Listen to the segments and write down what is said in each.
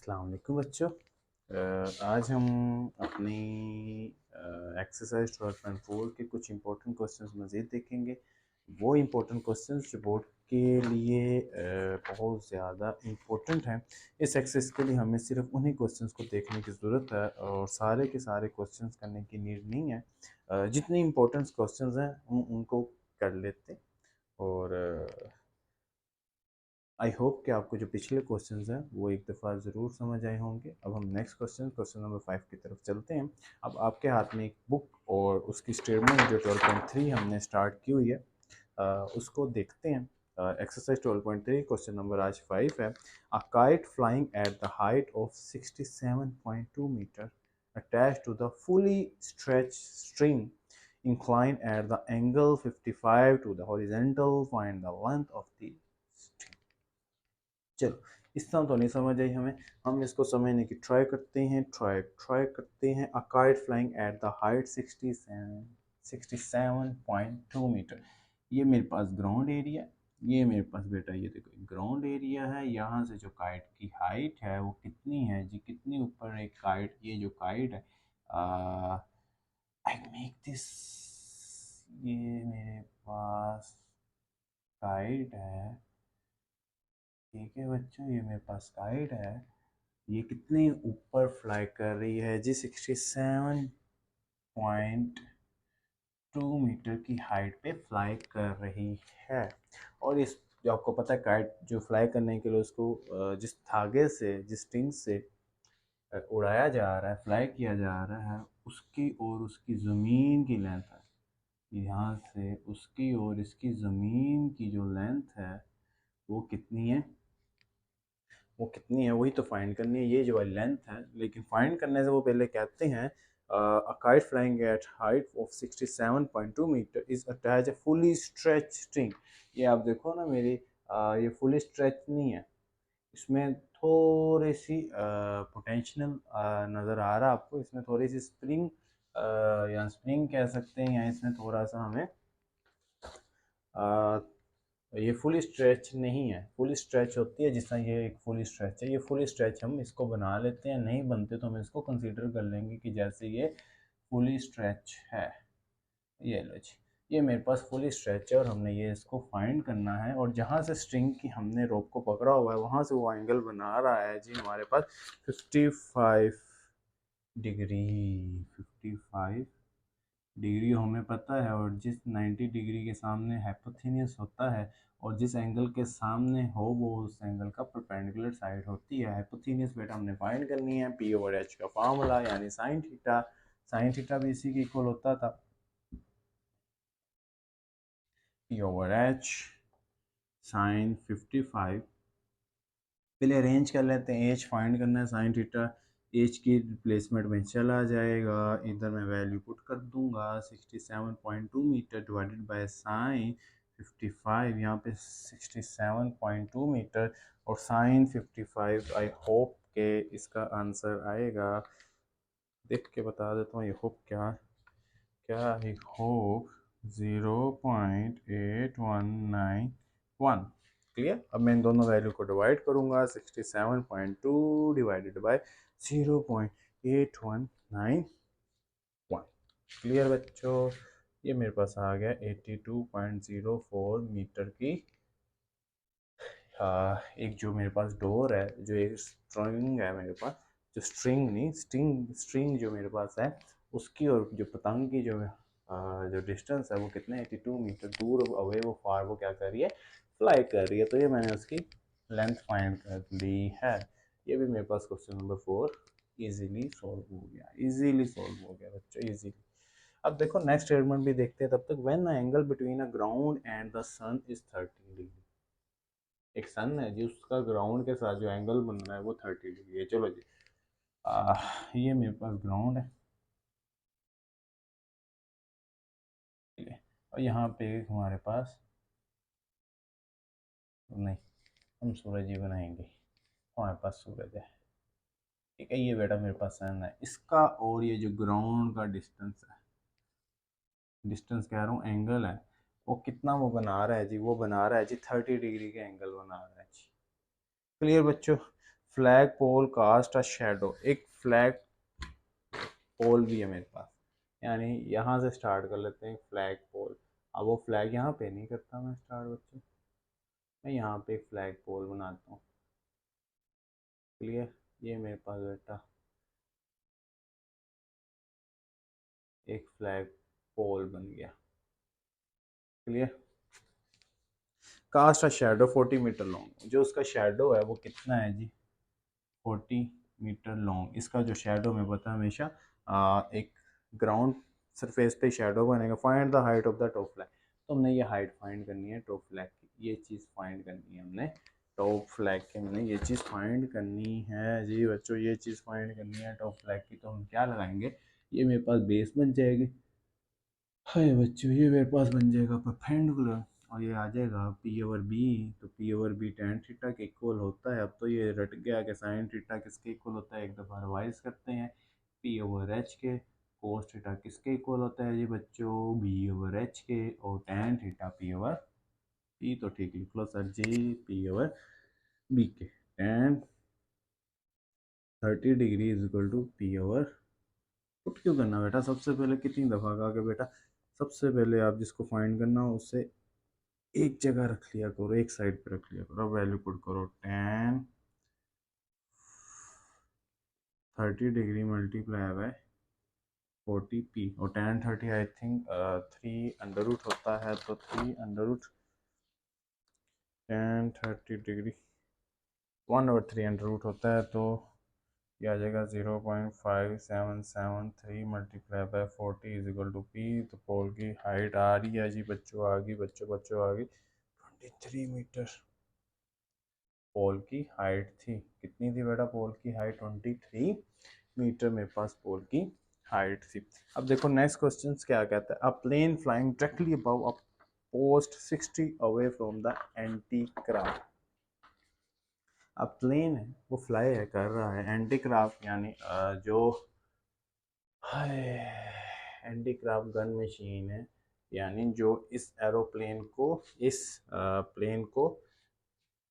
अस्सलाम वालेकुम बच्चों। आज हम अपनी एक्सरसाइज 12.4 के कुछ इंपॉर्टेंट क्वेश्चंस मज़ीद देखेंगे। वो इंपॉर्टेंट क्वेश्चंस जो बोर्ड के लिए बहुत ज़्यादा इम्पोर्टेंट हैं। इस एक्सरसाइज के लिए हमें सिर्फ उन्हीं क्वेश्चंस को देखने की ज़रूरत है और सारे के सारे क्वेश्चंस करने की नीड नहीं है। जितने इम्पोर्टेंट क्वेश्चंस हैं हम उनको कर लेते हैं और आई होप कि आपको जो पिछले क्वेश्चंस हैं वो एक दफ़ा ज़रूर समझ आए होंगे। अब हम नेक्स्ट क्वेश्चन नंबर 5 की तरफ चलते हैं। अब आपके हाथ में एक बुक और उसकी स्टेटमेंट जो 12.3 हमने स्टार्ट की हुई है उसको देखते हैं। एक्सरसाइज 12.3 क्वेश्चन नंबर आज 5 है। A kite flying at the height of 67.2 metre attached to the fully stretched string inclined at the angle 55 to the horizontal. Find the length of the string. चलो, इस तरह तो नहीं समझ आई हमें। हम इसको समझने की ट्राई करते हैं। ट्राई करते हैं। A kite flying at the height 67.2 metre. ये मेरे पास ग्राउंड एरिया, ये मेरे पास बेटा ये देखो ग्राउंड एरिया है। यहाँ से जो काइट की हाइट है वो कितनी है जी, कितनी ऊपर एक काइट, ये जो काइट है आई मेक दिस, ये मेरे पास काइट है। ठीक है बच्चों, ये मेरे पास काइट है। ये कितने ऊपर फ्लाई कर रही है जी, 67.2 मीटर की हाइट पे फ्लाई कर रही है। और इस जो आपको पता है काइट जो फ्लाई करने के लिए उसको जिस धागे से, जिस स्ट्रिंग से उड़ाया जा रहा है, फ्लाई किया जा रहा है, उसकी और उसकी ज़मीन की लेंथ है। यहाँ से उसकी और इसकी ज़मीन की जो लेंथ है वो कितनी है, वो कितनी है वही तो फाइंड करनी है। ये जो लेंथ है, लेकिन फाइंड करने से वो पहले कहते हैं a kite flying at height of 67.2 metre is attached a fully stretched string। ये आप देखो ना मेरी ये फुली स्ट्रेच नहीं है, इसमें थोड़ी सी पोटेंशियल नज़र आ रहा है आपको। इसमें थोड़ी सी स्प्रिंग या स्प्रिंग कह सकते हैं, या इसमें थोड़ा सा हमें ये फुल स्ट्रेच नहीं है। फुल स्ट्रेच होती है जिस तरह ये एक फुल स्ट्रेच है, ये फुल स्ट्रेच हम इसको बना लेते हैं। नहीं बनते तो हम इसको कंसीडर कर लेंगे कि जैसे ये फुल स्ट्रेच है। ये लो जी, ये मेरे पास फुल स्ट्रेच है और हमने ये इसको फाइंड करना है। और जहाँ से स्ट्रिंग की हमने रोप को पकड़ा हुआ है वहाँ से वो एंगल बना रहा है जी हमारे पास 55 डिग्री। 55 डिग्री हमें पता है, और जिस 90 डिग्री के सामने हाइपोथेनियस होता है और जिस एंगल के सामने हो वो उस एंगल का परपेंडिकुलर साइड होती है। हाइपोथेनियस बेटा हमने फाइंड करनी है, पी ओवर एच का फार्मूला यानी साइन थीटा। साइन थीटा भी इसी के इक्वल होता था, पी ओवर एच साइन 55। पहले अरेंज कर लेते हैं, एच फाइंड करना है, साइन थीटा एच की रिप्लेसमेंट में चला जाएगा। इधर मैं वैल्यू पुट कर दूंगा 67.2 मीटर डिवाइडेड बाय साइन 55। यहाँ पे 67.2 मीटर और साइन 55। आई होप के इसका आंसर आएगा, देख के बता देता हूँ। ये होप क्या क्या आई होप 0.8191। क्लियर। अब मैं इन दोनों वैल्यू को डिवाइड करूंगा, 67.2 डिवाइडेड बाय 0.8191। क्लियर बच्चों, ये मेरे पास आ गया 82.04 मीटर की एक जो मेरे पास डोर है, जो एक स्ट्रिंग है मेरे पास, जो स्ट्रिंग नहीं स्ट्रिंग स्ट्रिंग जो मेरे पास है उसकी और जो पतंग की जो डिस्टेंस है वो कितने 82 मीटर दूर अवे वो फार वो क्या कर रही है, फ्लाई कर रही है। तो ये मैंने उसकी लेंथ फाइंड कर ली है। ये भी मेरे पास क्वेश्चन नंबर 4 इजीली सॉल्व हो गया, इजीली सॉल्व हो गया बच्चों, इजीली। अब देखो नेक्स्ट स्टेटमेंट भी देखते हैं। तब तक when the angle between a ground and the sun is 30 degree. एक सन है जी, उसका ग्राउंड के साथ जो एंगल बन रहा है वो 30 डिग्री है। चलो जी, ये मेरे पास ग्राउंड है और यहाँ पे हमारे पास नहीं, हम सूरज ही बनाएंगे, हमारे पास सूरज है। ठीक है, ये बेटा मेरे पास सन है, इसका और ये जो ग्राउंड का डिस्टेंस है, डिस्टेंस कह रहा हूँ एंगल है, वो कितना वो बना रहा है जी, वो बना रहा है जी 30 डिग्री के एंगल बना रहा है जी। क्लियर बच्चों। Flag pole cast a shadow, एक फ्लैग पोल भी है मेरे पास, यानी यहाँ से स्टार्ट कर लेते हैं फ्लैग पोल। अब वो फ्लैग यहाँ पे नहीं करता मैं स्टार्ट बच्चों, मैं यहाँ पे एक फ्लैग पोल बनाता हूँ। क्लियर, ये मेरे पास बेटा एक फ्लैग पोल बन गया। Clear, cast a shadow 40 metre long, जो उसका शेडो है वो कितना है जी, 40 मीटर लॉन्ग। इसका जो शेडो में पता है हमेशा एक ग्राउंड सरफेस पे शेडो बनेगा। Find the height of the top flag, तो हमने ये हाइट फाइंड करनी है टॉप फ्लैग की, ये चीज़ फाइंड करनी है हमने टॉप फ्लैग की, हमने ये चीज़ फाइंड करनी है जी बच्चों, ये चीज़ फाइंड करनी है टॉप फ्लैग की। तो हम क्या लगाएंगे, ये मेरे पास बेस बन जाएगी, हाय बच्चों ये मेरे पास बन जाएगा परपेंडिकुलर, और ये आ जाएगा पी ओवर बी। तो p over B tan theta के इक्वल होता है। अब तो ये रट गया कि साइन थीटा किसके इक्वल होता है, एक दफ़ा रिवाइज करते हैं। पी ओवर एच के, कोस थीटा किसके इक्वल होता है जी बच्चों, बी ओवर एच के, और tan theta p over p, तो ठीक लिख लो सर जी, पी ओवर बी के। Tan 30 degree is equal to p over, put क्यों करना बेटा, सबसे पहले कितनी दफ़ा कहा कि बेटा सबसे पहले आप जिसको फाइंड करना हो उससे एक जगह रख लिया करो, एक साइड पे रख लिया करो। वैल्यू पुट करो, tan 30 degree multiply by 40 P, और tan 30 I think 3 under root होता है, तो 3 अंडर रूट टेन 30 डिग्री 1/3 अंडर रूट होता है, तो ये आ जाएगा 0.5773 multiply by 40 is equal to P. तो पोल की हाइट आ रही है जी बच्चों, आ गई बच्चों आ गई 23 मीटर। पोल की हाइट थी, कितनी थी बेटा, पोल की हाइट 23 मीटर मेरे पास पोल की हाइट थी। अब देखो नेक्स्ट क्वेश्चन क्या कहता है, a plane flying directly above a post 60 away from the anti craft. अब प्लेन है वो फ्लाई है कर रहा है, एंटी क्राफ्ट यानी जो एंटी क्राफ्ट गन मशीन है, यानी जो इस एरोप्लेन को, इस प्लेन को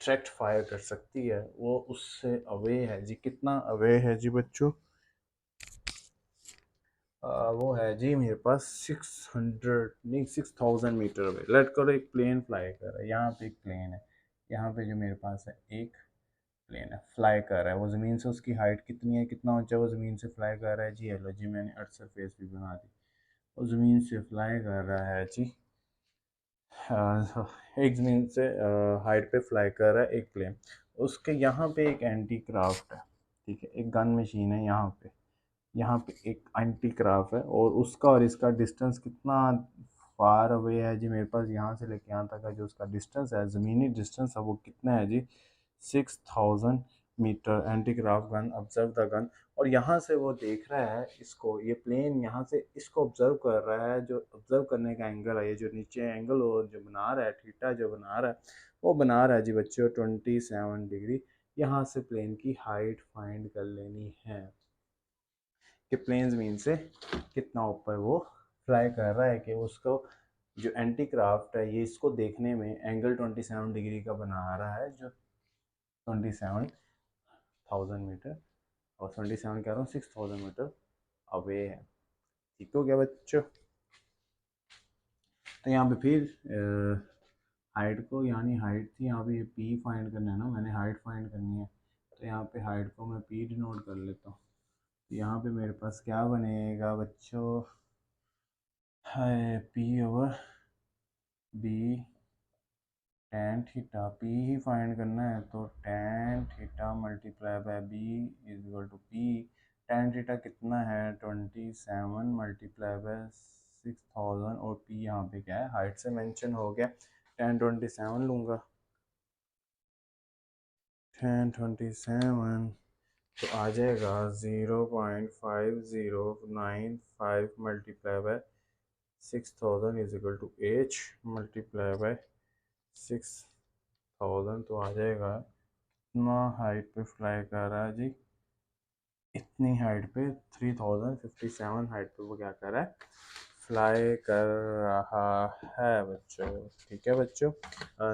ट्रैक्ट फायर कर सकती है, वो उससे अवे है जी। कितना अवे है जी बच्चों, वो है जी मेरे पास 600 नहीं 6000 मीटर अवे। लेट करो एक प्लेन फ्लाई कर रहा है, यहाँ पे एक प्लेन है, यहाँ पे जो मेरे पास है एक प्लेन है फ्लाई कर रहा है, वो ज़मीन से उसकी हाइट कितनी है, कितना ऊंचा वो ज़मीन से फ्लाई कर रहा है जी। हेलो जी, मैंने अर्थ सरफेस भी बना दी, वो ज़मीन से फ्लाई कर रहा है जी, एक ज़मीन से हाइट पे फ्लाई कर रहा है एक प्लेन। उसके यहाँ पे एक एंटी क्राफ्ट है, ठीक है, एक गन मशीन है यहाँ पे एक एंटी क्राफ्ट है, और उसका और इसका डिस्टेंस कितना फार अवे है जी मेरे पास, यहाँ से लेके यहाँ तक का जो उसका डिस्टेंस है, ज़मीनी डिस्टेंस है, वो कितना है जी 6000 metre. Anti craft gun observe the gun, और यहाँ से वो देख रहा है इसको, ये प्लेन यहाँ से इसको ऑब्जर्व कर रहा है। जो ऑब्जर्व करने का एंगल है, ये जो नीचे एंगल जो बना रहा है, थीटा जो बना रहा है, वो बना रहा है जी बच्चों 27 डिग्री। यहाँ से प्लेन की हाइट फाइंड कर लेनी है कि प्लेन ज़मीन से कितना ऊपर वो फ्लाई कर रहा है, कि उसको जो एंटी क्राफ्ट है ये इसको देखने में एंगल 27 डिग्री का बना रहा है, जो 27,000 मीटर, और 27 कह रहा हूँ 6000 मीटर अवे है। ठीक हो गया बच्चों, तो यहाँ पे फिर हाइट को, यानी हाइट थी यहाँ पे पी फाइंड करना है ना, मैंने हाइट फाइंड करनी है, तो यहाँ पे हाइट को मैं पी डिनोट कर लेता हूँ। तो यहाँ पे मेरे पास क्या बनेगा बच्चों, है P over B tan theta, P ही फाइंड करना है, तो tan theta multiply by B is equal to P. Tan theta कितना है 27 मल्टीप्लाई बाय 6000, और पी यहाँ पे क्या है हाइट से मेंशन हो गया, 1027 लूँगा, 1027 तो आ जाएगा 0.5095 multiply by 6000 is equal to h multiply by 6000, तो आ जाएगा इतना हाइट पे फ्लाई कर रहा है जी, इतनी हाइट पे 3057 हाइट पे वो क्या कर रहा है, फ्लाई कर रहा है बच्चों। ठीक है बच्चों,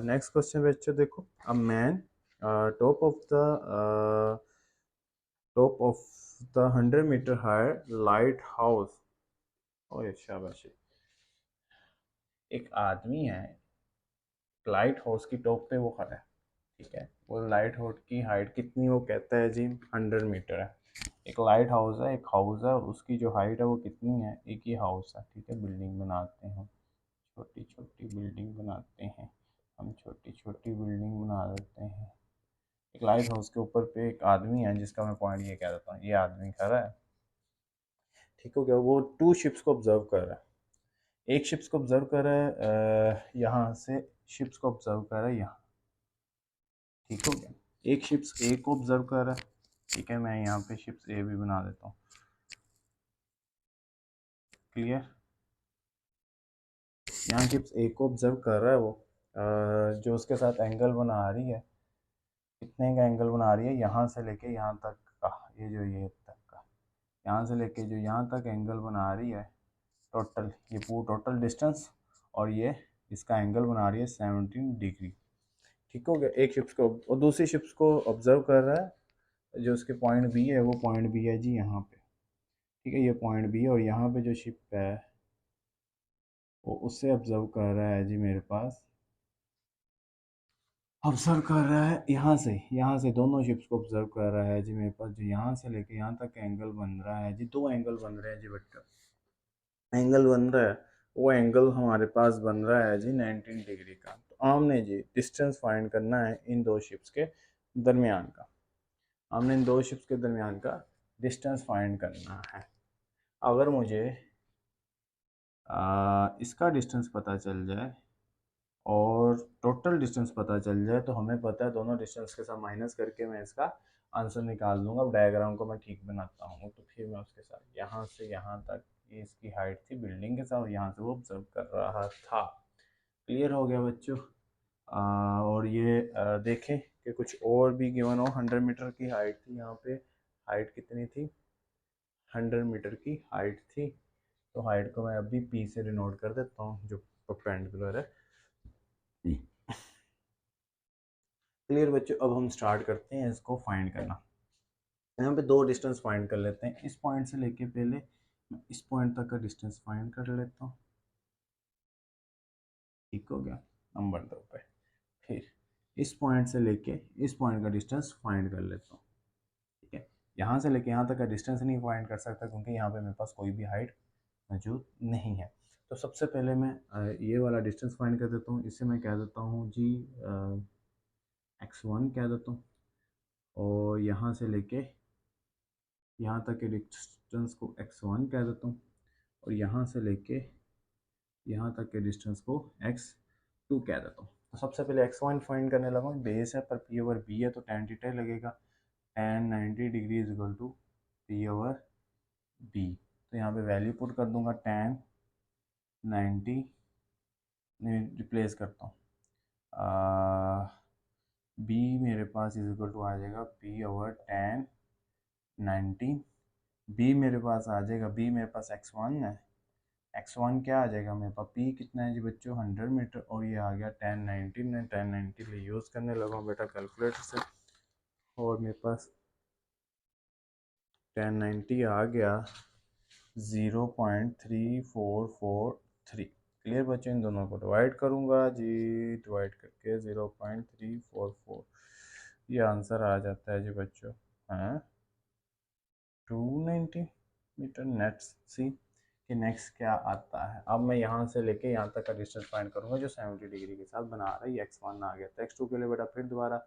नेक्स्ट क्वेश्चन बच्चों देखो, a man top of the 100 metre high light house. ओए शाबाशी। एक आदमी है, लाइट हाउस की टॉप पे वो खड़ा है, ठीक है। वो लाइट हाउस की हाइट कितनी, वो कहता है जी 100 मीटर है। एक लाइट हाउस है, एक हाउस है, उसकी जो हाइट है वो कितनी है, एक ही हाउस है, ठीक है। बिल्डिंग बनाते हैं, छोटी छोटी बिल्डिंग बनाते हैं, हम छोटी छोटी बिल्डिंग बना देते हैं। एक लाइट हाउस के ऊपर पे एक आदमी है, जिसका मैं पॉइंट ये कह देता हूँ, ये आदमी खड़ा है, ठीक हो गया। वो टू शिप्स को ऑब्जर्व कर रहा है। एक शिप्स को ऑब्जर्व कर रहा है यहाँ से, शिप्स को ऑब्जर्व कर रहा है यहाँ, ठीक हो गया। एक शिप्स ए को ऑब्जर्व कर रहा है, ठीक है। मैं यहाँ पे शिप्स ए भी बना देता हूँ, क्लियर। यहाँ शिप्स ए को ऑब्जर्व कर रहा है वो, जो उसके साथ एंगल बना रही है, कितने का एंगल बना रही है, यहाँ से लेके यहाँ तक का, ये तक का, यहाँ से लेके जो यहाँ तक एंगल बना रही है, टोटल ये पूरा टोटल डिस्टेंस, और ये इसका एंगल बना रही है 17 डिग्री, ठीक हो गया। एक शिप्स को, और दूसरी शिप्स को ऑब्जर्व कर रहा है, जो उसके पॉइंट बी है, वो पॉइंट बी है जी यहाँ पे, ठीक है। ये पॉइंट बी है, और यहाँ पे जो शिप है वो उससे ऑब्जर्व कर रहा है जी मेरे पास, ऑब्जर्व कर रहा है यहाँ से दोनों शिप्स को ऑब्जर्व कर रहा है जी मेरे पास, जो यहाँ से लेके यहाँ तक एंगल बन रहा है जी, दो एंगल बन रहे हैं जी बच्चों, एंगल बन रहा है। वो एंगल हमारे पास बन रहा है जी 19 डिग्री का। तो हमने जी डिस्टेंस फाइंड करना है इन दो शिप्स के दरमियान का, हमने इन दो शिप्स के दरमियान का डिस्टेंस फाइंड करना है। अगर मुझे इसका डिस्टेंस पता चल जाए और टोटल डिस्टेंस पता चल जाए, तो हमें पता है दोनों डिस्टेंस के साथ माइनस करके मैं इसका आंसर निकाल दूंगा। अब डायग्राम को मैं ठीक बनाता हूँ, तो फिर मैं उसके साथ यहाँ से यहाँ तक, ये इसकी हाइट थी बिल्डिंग के साथ, यहाँ से वो ऑब्जर्व कर रहा था। क्लियर हो गया बच्चों। और ये देखें कि कुछ और भी गिवन हो। 100 मीटर की हाइट थी यहाँ पे, हाइट कितनी थी, 100 मीटर की हाइट थी। तो हाइट को मैं अभी पी से डिनोट कर देता हूँ, जो परपेंडिकुलर है। क्लियर बच्चों, अब हम स्टार्ट करते हैं इसको फाइंड करना। यहाँ पे दो डिस्टेंस फाइंड कर लेते हैं। इस पॉइंट से लेके पहले मैं इस पॉइंट तक का डिस्टेंस फाइंड कर लेता हूँ, ठीक हो गया, नंबर 2 पे। फिर इस पॉइंट से लेके इस पॉइंट का डिस्टेंस फाइंड कर लेता हूँ, ठीक है। यहाँ से लेके यहाँ तक का डिस्टेंस नहीं फाइंड कर सकता, क्योंकि यहाँ पे मेरे पास कोई भी हाइट मौजूद नहीं है। तो सबसे पहले मैं ये वाला डिस्टेंस फाइंड कर देता हूँ। इसे मैं कह देता हूँ जी x1 कह देता हूँ, और यहाँ से लेके यहाँ तक के डिस्टेंस को x1 कह देता हूँ, और यहाँ से लेके यहाँ तक के डिस्टेंस को x2 कह देता हूँ। तो सबसे पहले x1 फाइंड करने लगा। बेस है पर p ओवर b है, तो tan थीटा लगेगा। tan 90 degree is equal to p over b। तो यहाँ पे वैल्यू पुट कर दूंगा, tan 90 रिप्लेस करता हूँ, b मेरे पास इज इक्वल टू आ जाएगा p ओवर tan 90। b मेरे पास आ जाएगा, b मेरे पास x1 है, x1 क्या आ जाएगा मेरे पास, p कितना है जी बच्चों 100 मीटर, और ये आ गया tan 90। मैं tan 90 लिए यूज़ करने लगा हूँ बेटा कैलकुलेटर से, और मेरे पास tan 90 आ गया 0.3443। क्लियर बच्चों, इन दोनों को डिवाइड करूँगा जी, डिवाइड करके 0.344, ये आंसर आ जाता है जी बच्चों, हाँ 290 मीटर। नेक्स्ट सी कि नेक्स्ट क्या आता है। अब मैं यहाँ से लेके यहाँ तक का डिस्टेंस फाइंड करूँगा, जो 70 डिग्री के साथ बना रहा है। x1 आ गया, तो x2 के लिए बेटा फिर दोबारा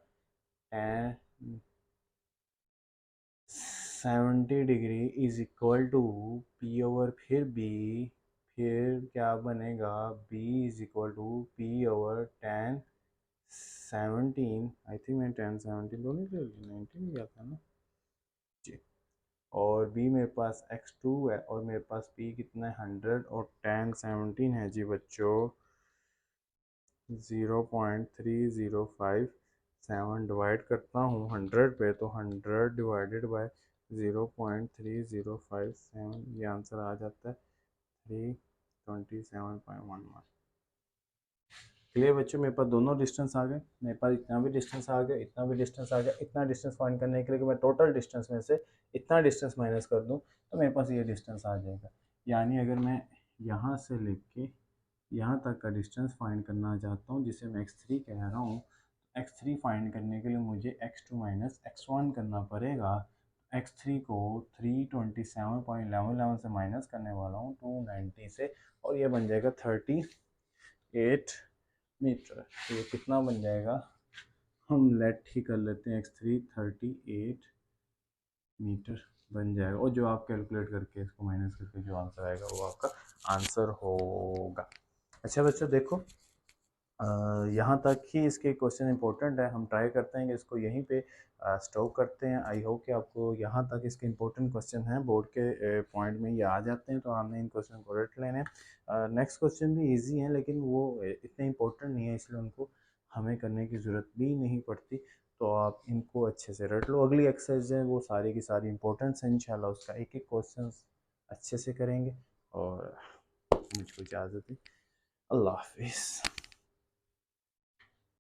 70 degree is equal to p over फिर बी, फिर क्या बनेगा, b is equal to p over tan 17। I think मैं tan 17 तो नहीं ले लिया, 19 लिया था ना जी। और b मेरे पास x2 है, और मेरे पास p कितना है 100, और tan 17 है जी बच्चों 0.3057। डिवाइड करता हूँ 100 पे, तो 100 डिवाइडेड बाय 0.3057, ये आंसर आ जाता है 327.11। क्लियर बच्चों, मेरे पास दोनों डिस्टेंस आ गए, मेरे पास इतना भी डिस्टेंस आ गया, इतना भी डिस्टेंस आ गया। इतना डिस्टेंस फाइंड करने के लिए कि मैं टोटल डिस्टेंस में से इतना डिस्टेंस माइनस कर दूं तो मेरे पास ये डिस्टेंस आ जाएगा। यानी अगर मैं यहाँ से लेके यहाँ तक का डिस्टेंस फाइंड करना चाहता हूँ, जिसे मैं x3 कह रहा हूँ, x3 फाइंड करने के लिए मुझे x2 माइनस x1 करना पड़ेगा। x3 को 327.11 से माइनस करने वाला हूँ 290 से, और ये बन जाएगा 38 मीटर। तो ये कितना बन जाएगा, हम लेट ही कर लेते हैं, x3 38 मीटर बन जाएगा। और जो आप कैलकुलेट करके इसको माइनस करके जो आंसर आएगा वो आपका आंसर होगा। अच्छा बच्चों देखो, यहाँ तक ही इसके क्वेश्चन इंपॉर्टेंट है। हम ट्राई करते हैं कि इसको यहीं पे स्टॉप करते हैं। आई होप कि आपको यहाँ तक इसके इंपॉर्टेंट क्वेश्चन हैं, बोर्ड के पॉइंट में ये आ जाते हैं, तो हमने इन क्वेश्चन को रट लेने हैं। नेक्स्ट क्वेश्चन भी इजी हैं लेकिन वो इतने इंपॉर्टेंट नहीं है, इसलिए उनको हमें करने की ज़रूरत भी नहीं पड़ती। तो आप इनको अच्छे से रट लो। अगली एक्सरसाइज है वो सारी की सारी इंपॉर्टेंट्स हैं, इंशाल्लाह उसका एक एक क्वेश्चन अच्छे से करेंगे। और मुझको इजाज़त है, अल्लाह हाफिज़।